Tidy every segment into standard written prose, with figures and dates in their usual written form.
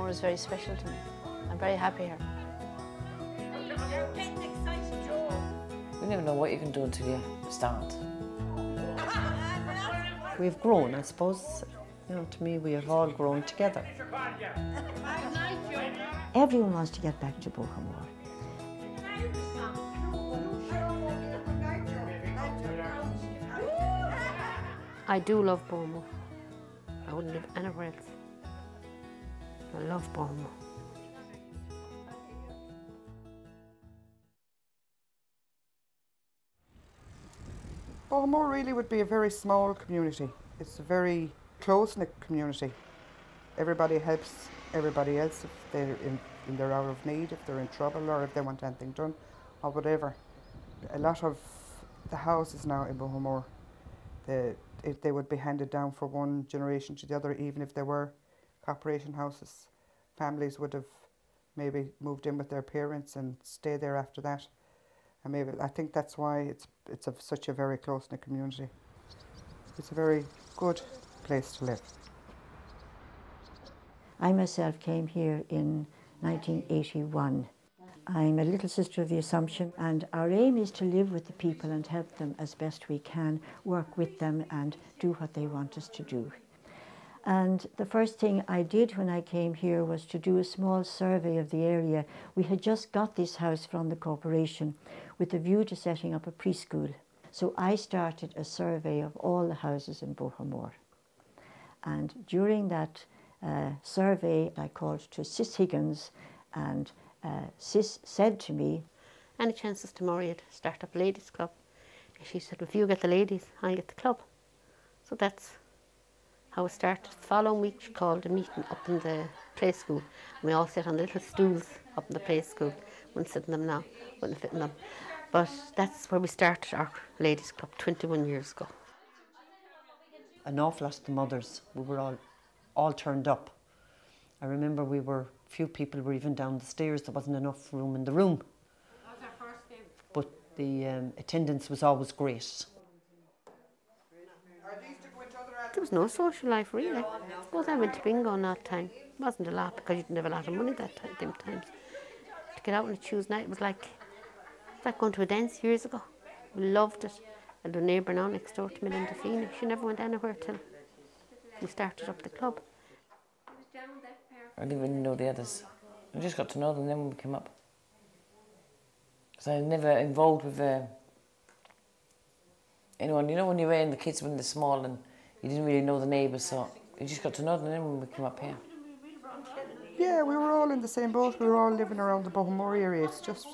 Bohermore is very special to me. I'm very happy here. You never know what you can do until you start. We've grown, I suppose. You know, to me, we have all grown together. Everyone wants to get back to Bohermore. I do love Bohermore. I wouldn't live anywhere else. I love Bohermore. Bohermore really would be a very small community. It's a very close-knit community. Everybody helps everybody else if they're in their hour of need, if they're in trouble, or if they want anything done, or whatever. A lot of the houses now in Bohermore, they would be handed down from one generation to the other, even if they were corporation houses. Families would have maybe moved in with their parents and stay there after that. And maybe I think that's why it's such a very close-knit community. It's a very good place to live. I myself came here in 1981. I'm a little sister of the Assumption, and our aim is to live with the people and help them as best we can, work with them and do what they want us to do. And the first thing I did when I came here was to do a small survey of the area. We had just got this house from the corporation with a view to setting up a preschool. So I started a survey of all the houses in Bohermore. And during that survey, I called to Sis Higgins, and Sis said to me, "Any chances tomorrow to start up a ladies' club?" And she said, "If you get the ladies, I'll get the club." So that's how it started. The following week she called a meeting up in the play school. We all sat on the little stools up in the play school. Wouldn't sit in them now, wouldn't fit in them. But that's where we started our ladies' club 21 years ago. An awful lot of the mothers, we were all turned up. I remember few people were even down the stairs. There wasn't enough room in the room. That was our first game. But the attendance was always great. There was no social life really. I suppose I went to bingo in that time. It wasn't a lot because you didn't have a lot of money them times. To get out on a Tuesday night, it was like going to a dance years ago. We loved it. And the neighbour now next door to me, Linda Feeney, she never went anywhere till we started up the club. I didn't even know the others. I just got to know them then when we came up. So I was never involved with anyone. You know when you were in the kids when they're small and you didn't really know the neighbours, so you just got to know them then when we came up here. Yeah, we were all in the same boat. We were all living around the Bohermore area. It's just,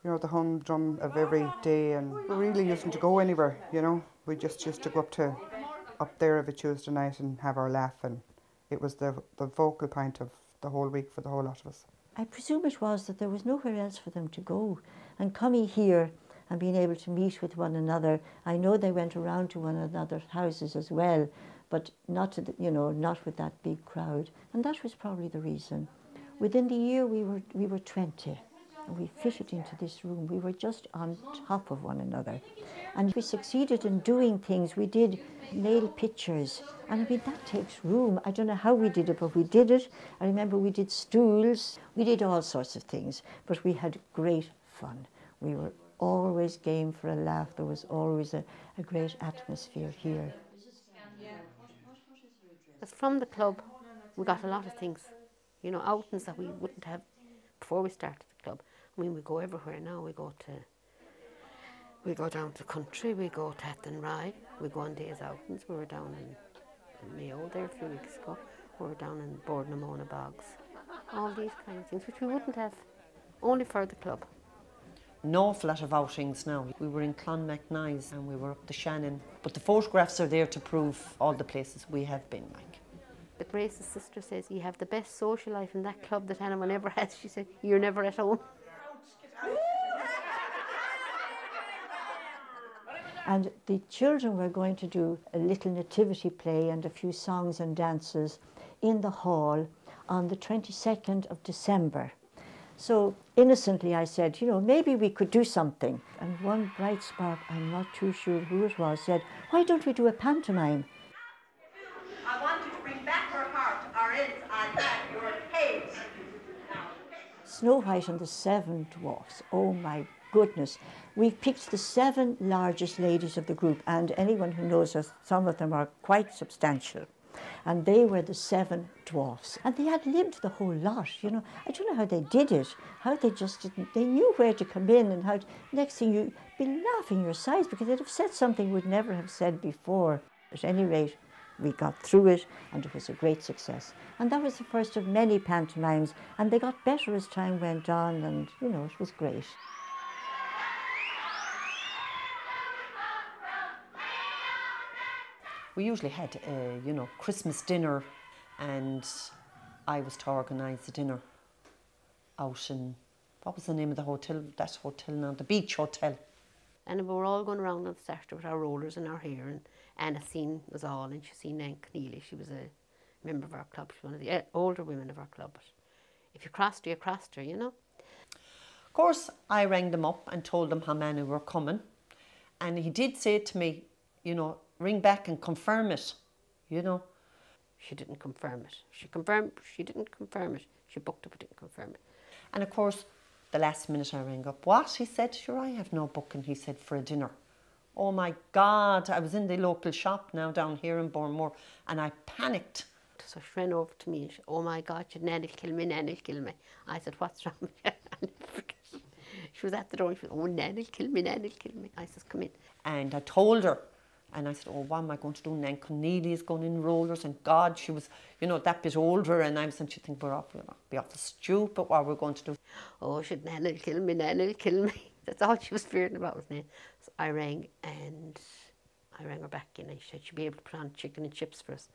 you know, the humdrum of every day, and we really used to go anywhere, you know. We just used to go up there of a Tuesday night and have our laugh, and it was the focal point of the whole week for the whole lot of us. I presume it was that there was nowhere else for them to go. And coming here and being able to meet with one another, I know they went around to one another's houses as well, but not not with that big crowd. And that was probably the reason. Within the year we were 20. And we fitted into this room. We were just on top of one another. And we succeeded in doing things. We did nail pictures. And I mean, that takes room. I don't know how we did it, but we did it. I remember we did stools. We did all sorts of things. But we had great fun. We were always game for a laugh. There was always a great atmosphere here. Because from the club, we got a lot of things. You know, outings that we wouldn't have before we started the club. I mean, we go everywhere now. We go down to country, we go to Athenry, we go on days outings. We were down in Mayo there a few weeks ago. We were down in Bohermore Bogs. All these kind of things, which we wouldn't have only for the club. An awful lot of outings now. We were in Clonmacnoise and we were up the Shannon. But the photographs are there to prove all the places we have been, like. But Grace's sister says, "You have the best social life in that club that anyone ever has." She said, "You're never at home." And the children were going to do a little nativity play and a few songs and dances in the hall on the 22nd of December. So innocently I said, you know, maybe we could do something. And one bright spark, I'm not too sure who it was, said, "Why don't we do a pantomime?" I want you to bring back her heart, or else I'll have your tail Snow White and the 7 Dwarfs. Oh my goodness. We picked the 7 largest ladies of the group, and anyone who knows us, some of them are quite substantial. And they were the 7 dwarfs. And they had lived the whole lot, you know. I don't know how they did it, how they just didn't, they knew where to come in and how, next thing you'd be laughing your sides because they'd have said something we'd never have said before. At any rate, we got through it and it was a great success. And that was the first of many pantomimes, and they got better as time went on, and, you know, it was great. We usually had, you know, Christmas dinner, and I was to organise the dinner out in, what was the name of the hotel? That hotel now, the Beach Hotel. And we were all going around on Saturday with our rollers and our hair, and Anna Seen was all, and she seen Nan Keneally. She was a member of our club. She was one of the older women of our club. But if you crossed her, you know. Of course, I rang them up and told them how many were coming, and he did say to me, you know, ring back and confirm it, you know. She didn't confirm it. She didn't confirm it. She booked it but didn't confirm it. And of course, the last minute I rang up, what? He said, sure, I have no booking, he said, for a dinner. Oh my God, I was in the local shop now down here in Bohermore, and I panicked. So she ran over to me and she said, oh my God, Nan'll kill me, Nan'll kill me. I said, what's wrong with you? She was at the door and she said, oh, Nan'll kill me, Nan'll kill me. I said, come in. And I told her, and I said, oh, what am I going to do? Nan Keneally is going in rollers, and God, she was, you know, that bit older, and I was saying, she think we're off, be off the stupid, what we're going to do. Oh, she said, Nan'll kill me, Nan'll kill me. That's all she was fearing about was Nan. So I rang her back in, and she said she'd be able to put on chicken and chips for us.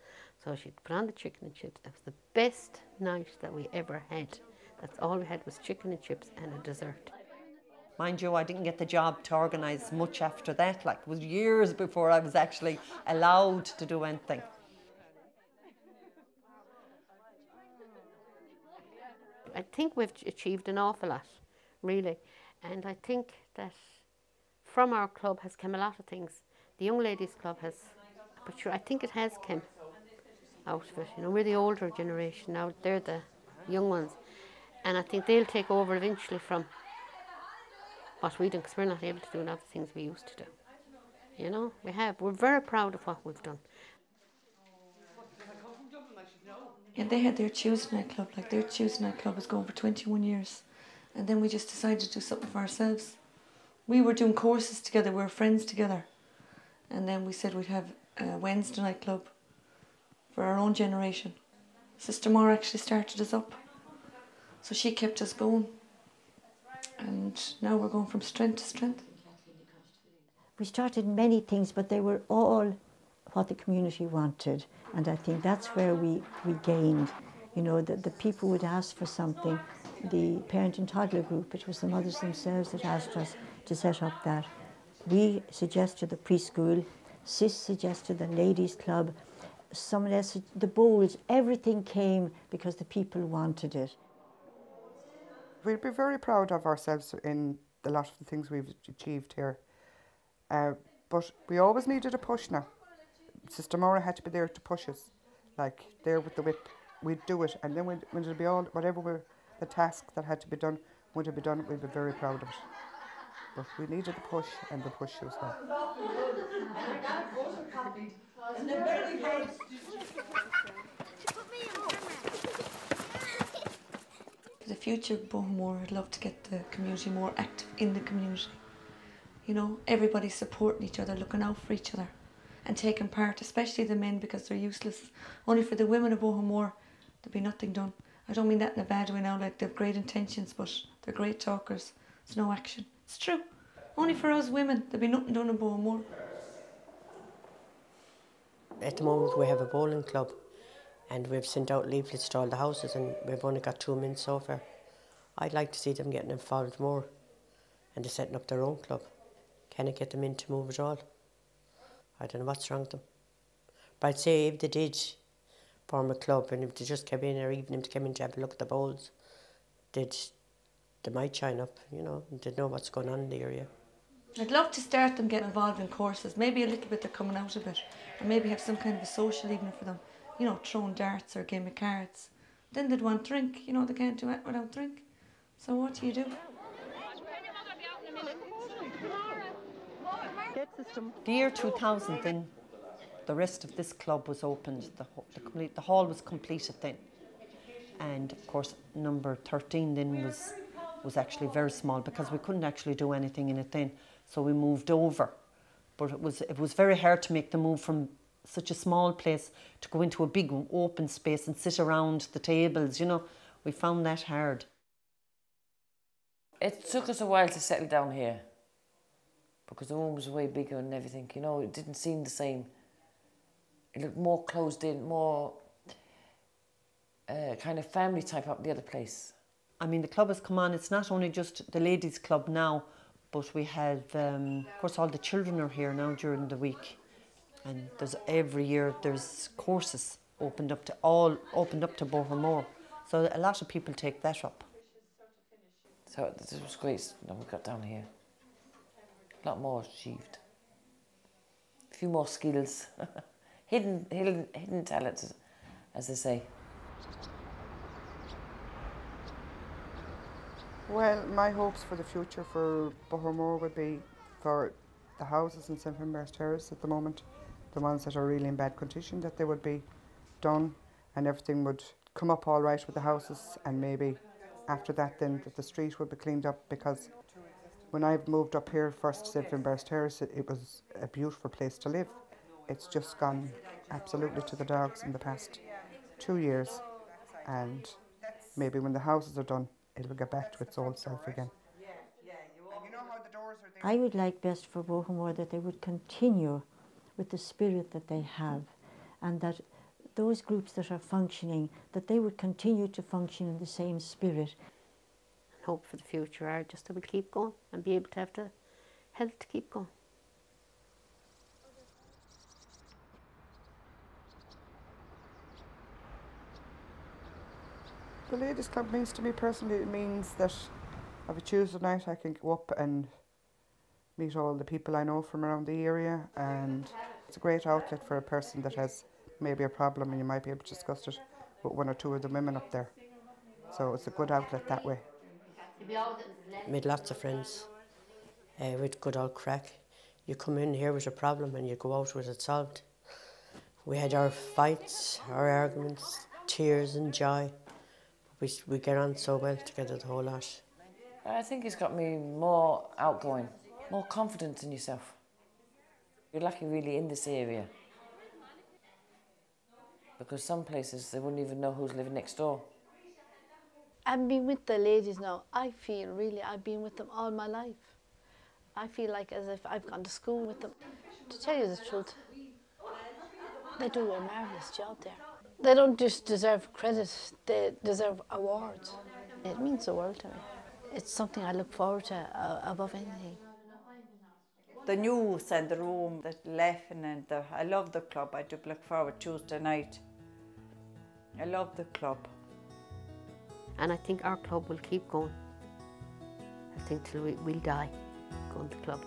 So she put on the chicken and chips. It was the best night that we ever had. That's all we had was chicken and chips and a dessert. Mind you, I didn't get the job to organise much after that. Like, it was years before I was actually allowed to do anything. I think we've achieved an awful lot, really. And I think that from our club has come a lot of things. The Young Ladies Club has, but sure, I think it has come out of it. You know, we're the older generation now, they're the young ones. And I think they'll take over eventually from what we do, because we're not able to do a lot of things we used to do. You know, we're very proud of what we've done. Yeah, they had their Tuesday night club, like their Tuesday night club was going for 21 years. And then we just decided to do something for ourselves. We were doing courses together, we were friends together. And then we said we'd have a Wednesday night club for our own generation. Sister Maura actually started us up. So she kept us going. And now we're going from strength to strength. We started many things, but they were all what the community wanted. And I think that's where we gained, you know, the people would ask for something. The parent and toddler group, it was the mothers themselves that asked us to set up that. We suggested the preschool, Sis suggested the ladies club, someone else, the bowls, everything came because the people wanted it. We'll be very proud of ourselves in a lot of the things we've achieved here. But we always needed a push now. Sister Maura had to be there to push us, like there with the whip. We'd do it, and then when it'll be all, whatever the task that had to be done, when it'll be done, we'd be very proud of it. But we needed the push, and the push was there. For the future of Bohermore, I'd love to get the community more active in the community. You know, everybody supporting each other, looking out for each other and taking part, especially the men, because they're useless. Only for the women of Bohermore, there'll be nothing done. I don't mean that in a bad way now, like they've great intentions, but they're great talkers. There's no action. It's true. Only for us women, there'll be nothing done in Bohermore. At the moment we have a bowling club, and we've sent out leaflets to all the houses, and we've only got 2 men so far. I'd like to see them getting involved more, and they're setting up their own club. Can I get them in to move at all? I don't know what's wrong with them. But I'd say if they did form a club, and if they just came in, or even if they came in to have a look at the bowls, they might shine up, you know, and they'd know what's going on in the area. I'd love to start them getting involved in courses, maybe a little bit they're coming out of it, or maybe have some kind of a social evening for them, you know, throwing darts or a game of cards. Then they'd want drink, you know, they can't do it without drink. So what do you do? The year 2000 then, the rest of this club was opened, the hall was completed then. And of course number 13 then was actually very small because we couldn't actually do anything in it then. So we moved over. But it was very hard to make the move from such a small place to go into a big open space and sit around the tables, you know. We found that hard. It took us a while to settle down here because the room was way bigger and everything, you know, it didn't seem the same. It looked more closed in, more kind of family type up the other place. I mean, the club has come on, it's not only just the ladies' club now, but we have, of course, all the children are here now during the week. And every year there's courses opened up to Bohermore. So a lot of people take that up. So this was great when we got down here. A lot more achieved. A few more skills. hidden talents, as they say. Well, my hopes for the future for Bohermore would be for the houses in St Finbarr's Terrace at the moment, the ones that are really in bad condition, that they would be done and everything would come up all right with the houses, and maybe after that then that the street would be cleaned up, because when I moved up here first to St Finbarr's Terrace, it was a beautiful place to live. It's just gone absolutely to the dogs in the past 2 years, and maybe when the houses are done it will get back to its old self again. I would like best for Bohermore that they would continue with the spirit that they have, and that those groups that are functioning, that they would continue to function in the same spirit. Hope for the future are just that we'll keep going and be able to have the health to keep going. The Ladies Club means to me personally, it means that of a Tuesday night I can go up and meet all the people I know from around the area, and it's a great outlet for a person that has maybe a problem, and you might be able to discuss it with one or two of the women up there. So it's a good outlet that way. Made lots of friends with good old crack. You come in here with a problem and you go out with it solved. We had our fights, our arguments, tears and joy. We get on so well together, the whole lot. I think it's got me more outgoing, more confident in yourself. You're lucky really in this area, because some places they wouldn't even know who's living next door. I've been with the ladies now. I feel really I've been with them all my life. I feel like as if I've gone to school with them. To tell you the truth, they do a marvellous job there. They don't just deserve credit, they deserve awards. It means the world to me. It's something I look forward to above anything. The news and the room, the laughing, and I love the club. I do look forward Tuesday night. I love the club. And I think our club will keep going. I think till we'll die going to the club.